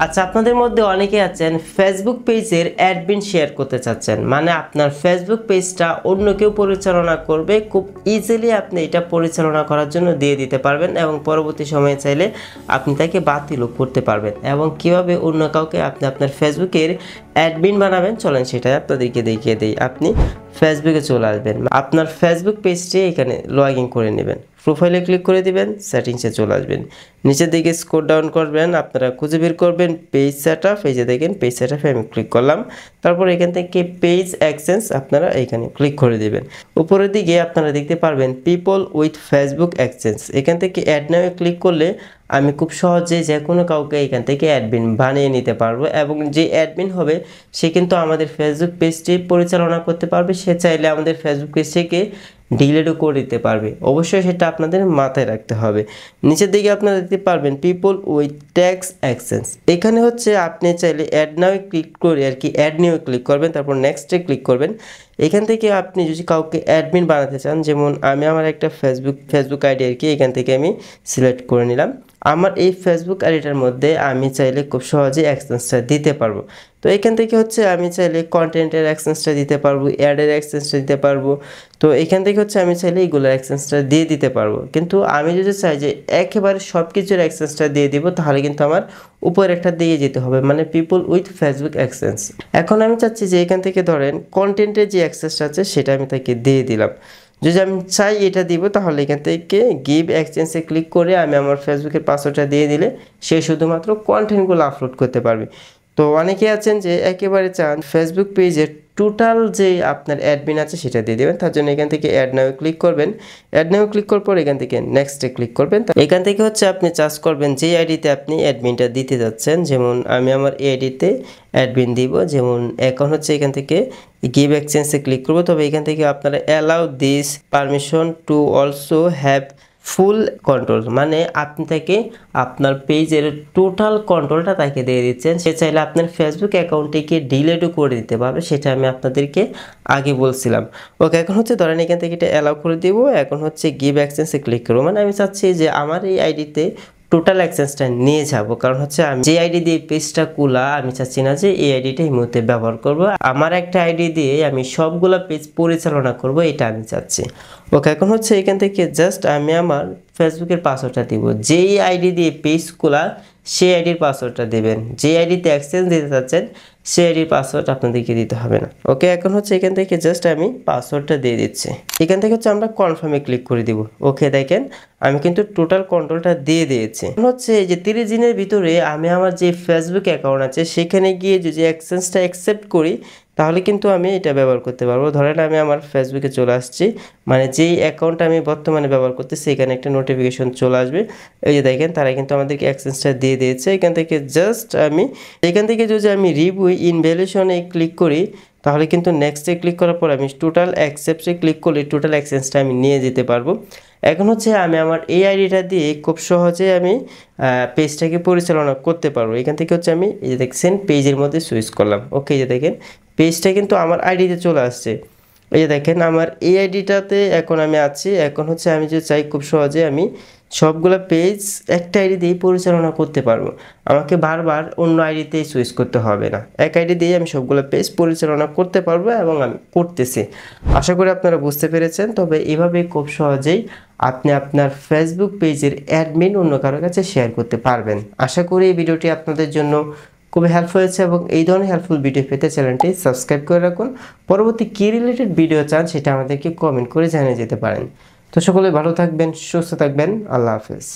আচ্ছা, আপনাদের মধ্যে অনেকে আছেন ফেসবুক পেজের অ্যাডমিন শেয়ার করতে চাচ্ছেন, মানে আপনার ফেসবুক পেজটা অন্য কেউ পরিচালনা করবে, খুব ইজিলি আপনি এটা পরিচালনা করার জন্য দিয়ে দিতে পারবেন এবং পরবর্তী সময়ে চাইলে আপনি তাকে বাতিলও করতে পারবেন। এবং কিভাবে অন্য কাউকে আপনি আপনার ফেসবুকের অ্যাডমিন বানাবেন, চলেন সেটাই আপনাদেরকে দেখিয়ে দিই। আপনি ফেসবুকে চলে আসবেন, আপনার ফেসবুক পেজটি এখানে লগ ইন করে নেবেন, প্রোফাইলে ক্লিক করে দিবেন, সেটিংসে চলে আসবেন, নিচের দিকে স্ক্রল ডাউন করবেন, আপনারা খুঁজে বের করবেন পেজ সেটআপ। এই যে দেখেন পেজ সেটআপে আমি ক্লিক করলাম, তারপর এখান থেকে পেজ এক্সচেঞ্জ আপনারা এখানে ক্লিক করে দিবেন। উপরের দিকে আপনারা দেখতে পারবেন পিপল উইথ ফেসবুক এক্সচেঞ্জ, এখান থেকে অ্যাড নাও ক্লিক করলে আমি খুব সহজে যে কোনো কাউকে এখান থেকে অ্যাডমিন বানিয়ে নিতে পারবো এবং যে অ্যাডমিন হবে সে কিন্তু আমাদের ফেসবুক পেজটি পরিচালনা করতে পারবে। সে চাইলে আমাদের ফেসবুক পেজটিকে ডিলিটও করে দিতে পারবে, অবশ্যই সেটা আপনাদের মাথায় রাখতে হবে। নিচের দিকে আপনারা দেখতে পারবেন পিপল উইথ ট্যাক্স এক্সচেঞ্জ, এখানে হচ্ছে আপনি চাইলে অ্যাড নাও ক্লিক করে আর কি অ্যাড নিউ ক্লিক করবেন, তারপর নেক্সটে ক্লিক করবেন। এখান থেকে আপনি যদি কাউকে অ্যাডমিন বানাতে চান, যেমন আমি আমার একটা ফেসবুক আইডি আর কি এখান থেকে আমি সিলেক্ট করে নিলাম। আমার এই ফেসবুক আইডিটার মধ্যে আমি চাইলে খুব সহজে এক্সচেঞ্জটা দিতে পারবো। তো এখান থেকে হচ্ছে আমি চাইলে কন্টেন্টের এক্সচেঞ্জটা দিতে পারবো, অ্যাডের এক্সচেঞ্জটা দিতে পারবো। তো এখান থেকে হচ্ছে আমি চাইলে এইগুলোর এক্সচেঞ্জটা দিয়ে দিতে পারবো, কিন্তু আমি যদি চাই যে একেবারে সব কিছুর এক্সচেঞ্জটা দিয়ে দিব, তাহলে কিন্তু আমার উপর একটা দিয়ে যেতে হবে, মানে পিপল উইথ ফেসবুক এক্সচেঞ্জ। এখন আমি চাচ্ছি যে এখান থেকে ধরেন কন্টেন্টের যে এক্সচেঞ্জটা আছে সেটা আমি তাকে দিয়ে দিলাম। যদি আমি চাই এটা দিব, তাহলে এখান থেকে গিভ এক্সচেঞ্জে ক্লিক করে আমি আমার ফেসবুকের পাসওয়ার্ডটা দিয়ে দিলে সে শুধুমাত্র কন্টেন্টগুলো আপলোড করতে পারবে। তো অনেকে আছেন যে একেবারে চান ফেসবুক পেজের টোটাল যে আপনার অ্যাডমিন আছে সেটা দিয়ে দেবেন, তার জন্য এখান থেকে অ্যাড নাও ক্লিক করবেন। অ্যাড নাও ক্লিক করার পর এখান থেকে নেক্সটে ক্লিক করবেন। এখান থেকে হচ্ছে আপনি চার্জ করবেন যে আইডিতে আপনি অ্যাডমিনটা দিতে যাচ্ছেন, যেমন আমি আমার এই আইডিতে অ্যাডমিন দিব, যেমন এখন হচ্ছে এখান থেকে গিভ এক্সচেঞ্জে ক্লিক করব। তবে এখান থেকে আপনারা allow this permission to also have full control, মানে আপনি তাকে আপনার পেজের টোটাল কন্ট্রোলটা তাকে দিয়ে দিচ্ছেন। সে চাইলে আপনার ফেসবুক অ্যাকাউন্টটিকে ডিলিটও করে দিতে পারবে, সেটা আমি আপনাদেরকে আগে বলছিলাম। ওকে, এখন হচ্ছে ধরেন এখান থেকে এটা অ্যালাউ করে দিব। এখন হচ্ছে গিভ এক্সচেঞ্জে ক্লিক করবো, মানে আমি চাচ্ছি যে আমার এই আইডিতে টোটাল এক্সচেঞ্জটা নিয়ে যাব, কারণ হচ্ছে আমি যে আইডি দিয়ে পেজটা খোলা আমি চাচ্ছি না যে এই আইডিটা এই মুহূর্তে ব্যবহার করব, আমার একটা আইডি দিয়ে আমি সবগুলা পেজ পরিচালনা করব, এটা আমি চাচ্ছি। ওকে, এখন হচ্ছে এখান থেকে জাস্ট আমি আমার ফেসবুকের পাসওয়ার্ডটা দিব, যেই আইডি দিয়ে পেজ খোলা সেই আইডির পাসওয়ার্ডটা দেবেন, যে আইডিতে এক্সচেঞ্জ দিতে চাচ্ছেন সেই আইডির পাসওয়ার্ড আপনাদেরকে দিতে হবে না। ওকে, এখন হচ্ছে এখান থেকে জাস্ট আমি পাসওয়ার্ডটা দিয়ে দিচ্ছি। এখান থেকে হচ্ছে আমরা কনফার্মে ক্লিক করে দিব। ওকে, দেখেন আমি কিন্তু টোটাল কন্ট্রোলটা দিয়ে দিয়েছি। হচ্ছে এই যে 30 দিনের ভিতরে আমি আমার যে ফেসবুক অ্যাকাউন্ট আছে সেখানে গিয়ে যদি এক্সচেঞ্জটা অ্যাকসেপ্ট করি, তাহলে কিন্তু আমি এটা ব্যবহার করতে পারবো। ধরেন আমি আমার ফেসবুকে চলে আসছি, মানে যেই অ্যাকাউন্টটা আমি বর্তমানে ব্যবহার করতেছি এখানে একটা নোটিফিকেশন চলে আসবে। এই যে দেখেন তারা কিন্তু আমাদেরকে এক্সচেঞ্জটা দিয়ে দিয়েছে। এখান থেকে জাস্ট আমি এখান থেকে যদি আমি রিভিউ ইনভ্যালিডেশনে ক্লিক করি, তাহলে কিন্তু নেক্সটে ক্লিক করার পর আমি টোটাল অ্যাকসেপ্টে ক্লিক করলে টোটাল এক্সচেঞ্জটা আমি নিয়ে যেতে পারবো। এখন হচ্ছে আমি আমার এই আইডিটা দিয়ে খুব সহজে আমি পেজটাকে পরিচালনা করতে পারবো। এখান থেকে হচ্ছে আমি এই যে দেখছেন পেজের মধ্যে সুইচ করলাম। ওকে, এই যে দেখেন পেজটা কিন্তু আমার আইডিতে চলে আসছে। এই যে দেখেন আমার এই আইডিটাতে এখন আমি আছি। এখন হচ্ছে আমি যে চাই খুব সহজে আমি সবগুলো পেজ একটা আইডি দিয়ে পরিচালনা করতে পারবো, আমাকে বারবার অন্য আইডিতে সুইচ করতে হবে না, এক আইডি দিয়ে আমি সবগুলো পেজ পরিচালনা করতে পারবো এবং আমি করতেছি। আশা করি আপনারা বুঝতে পেরেছেন। তবে এভাবে খুব সহজেই আপনি আপনার ফেসবুক পেজের অ্যাডমিন অন্য কারোর কাছে শেয়ার করতে পারবেন। আশা করি এই ভিডিওটি আপনাদের জন্য খুবই হেল্পফুল হয়েছে এবং এই ধরনের হেল্পফুল ভিডিও পেতে চ্যানেলটি সাবস্ক্রাইব করে রাখুন। পরবর্তী কী রিলেটেড ভিডিও চান সেটা আমাদেরকে কমেন্ট করে জানিয়ে যেতে পারেন। তো সকলে ভালো থাকবেন, সুস্থ থাকবেন, আল্লাহ হাফেজ।